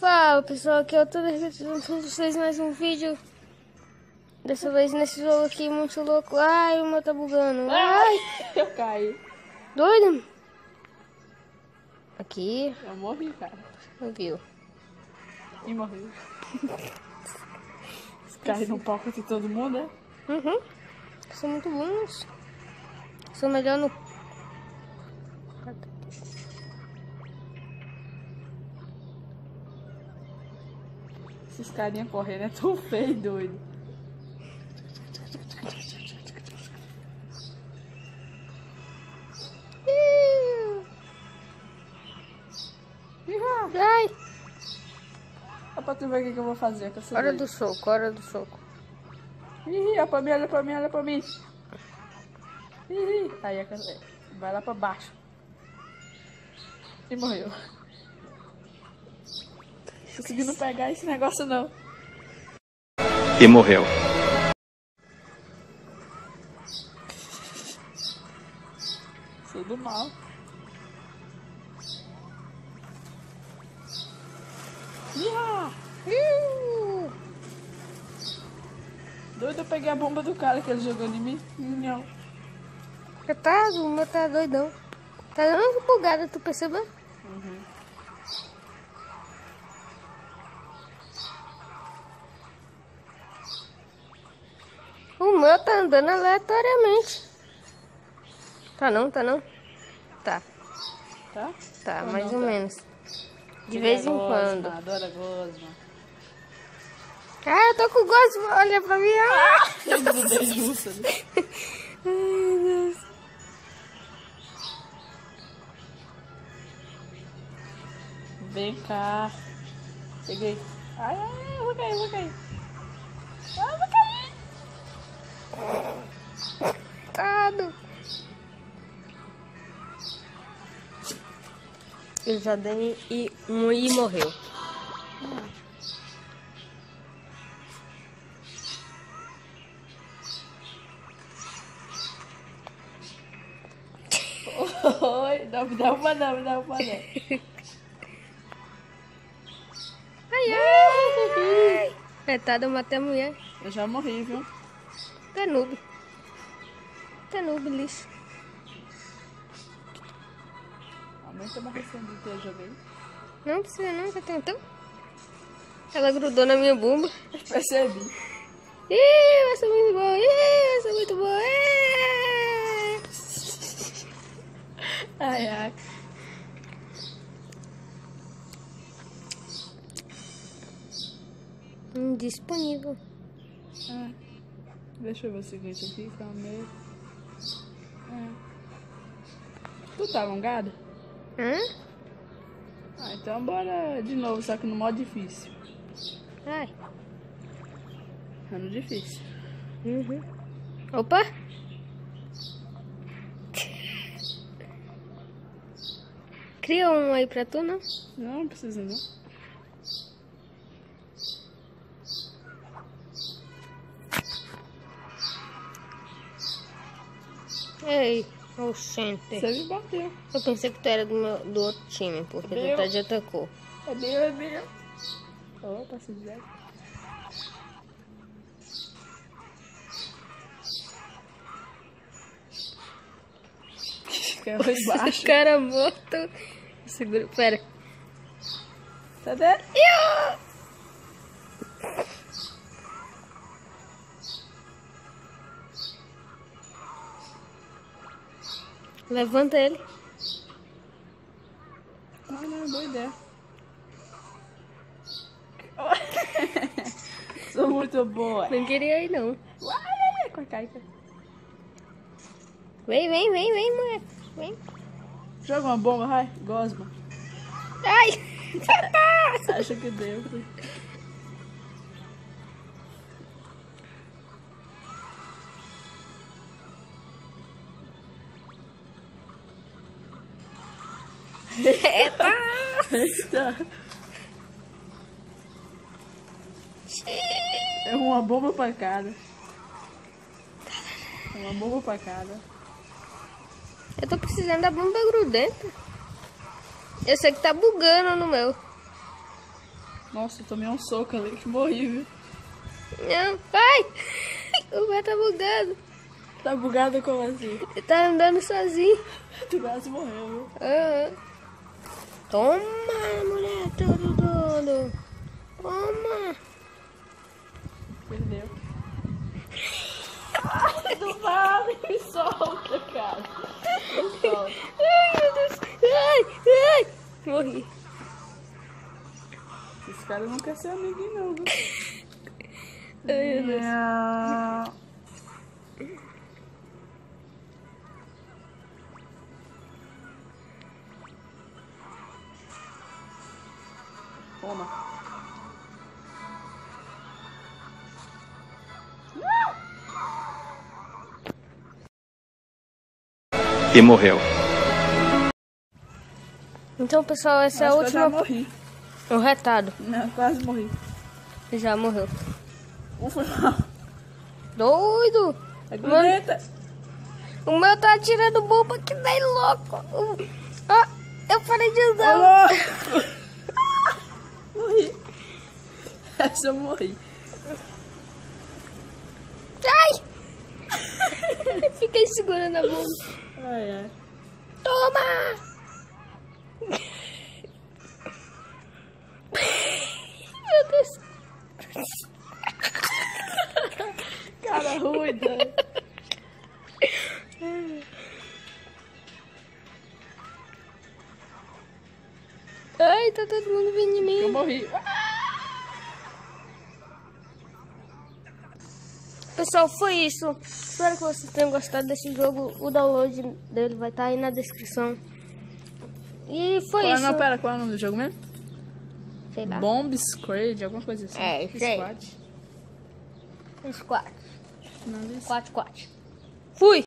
Fala pessoal, aqui é o Tudo repetindo com vocês mais um vídeo. Dessa vez nesse jogo aqui muito louco. Ai, o meu tá bugando. Ai, Eu caí. doido. Aqui. Eu morri, cara. Viu? E morri. Caí no palco de todo mundo, né? Uhum. São muito bons. Sou melhor no... Esses carinha correndo é tão feio e doido. Ai, Olha pra tu ver o que eu vou fazer com essa hora doida. do soco, hora do soco. Ih, olha pra mim, olha pra mim, olha pra mim. Ih, aí vai lá pra baixo. E morreu. Conseguindo pegar esse negócio não. E morreu. Sou do mal. Iha! Doido, eu peguei a bomba do cara que ele jogou em mim. Não. O meu tá doidão. Tá dando uma bugada, tu percebeu? Uhum. O meu tá andando aleatoriamente. Tá não, tá não? Tá, Tá? tá, Ou mais não ou tá? menos. De vez em quando. Adora gosma. Ah, eu tô com gosto, olha pra mim. Ah! Eu grudei justo, né? Ai, Deus. Vem cá. Peguei. Ai, ai, eu vou cair, eu vou cair. Ai, eu vou cair. Coitado. Eu já dei e morreu. Oi, não me dá uma não, me dá uma não. Ai, ai. Coitada, eu matei a mulher. Eu já morri, viu? Tá noob. Tá noob, lixo. Aumenta a barrição do que eu joguei. Não precisa não, já tentou. Ela grudou na minha bumba. Percebi. Ih, vai ser muito bom. Ih, vai ser muito bom. Ai, ai. Indisponível. Ah, deixa eu ver o seguinte aqui, calma. Tu tá alongado? Hã? Ah, então bora de novo, só que no modo difícil. Ai. É no difícil. Uhum. Opa! Cria um aí pra tu, não? Não, não precisa não. Ei, oxente. Você me bateu. Eu pensei que tu era do outro time, porque tu tá de outra cor. É meu, é meu. Opa, se dizer. Caiu lá embaixo. Cara morto. Segura, pera. Tá dentro? Levanta ele. Ah, não, boa ideia. Sou muito boa. Não queria ir, não. Uai, com a caica. Vem, mulher. Vem. Joga uma bomba, vai. Gosma. Ai! Acho que deu. Eita! Eita. É uma bomba pra cada. É uma bomba pra cada. Eu tô precisando da bomba grudenta. Eu sei que tá bugando no meu. Nossa, eu tomei um soco ali que morri, viu? Não, ai! O pé tá bugando. Tá bugado como assim? Ele tá andando sozinho. Tu quase morreu, viu? Aham. Toma, mulher, todo. Toma. Perdeu. Não vale, me solta, cara. Me solta. Ai, meu Deus. Ai. Morri. Esse cara não quer ser amiguinho, não, viu? Ai, meu Deus. Toma. E morreu. Então, pessoal, essa é a Acho que eu já última. morri. O retado. Não, quase morri. Já morreu. Foi mal. Doido. Aguenta. O meu tá atirando bomba que nem louco. Ah, eu parei de usar. Alô? Morri. Essa eu morri. Ai! Fiquei segurando a bomba. Ai. Toma! Meu Deus. Cara ruida. Ai, tá todo mundo vindo em mim. Eu morri. Pessoal, foi isso. Espero que vocês tenham gostado desse jogo. O download dele vai estar aí na descrição. E foi isso. Não, pera, qual é o nome do jogo mesmo? Sei lá. Bomb Squad, alguma coisa assim. É, isso aí. Squad. Squad. Não, isso. 4. Fui!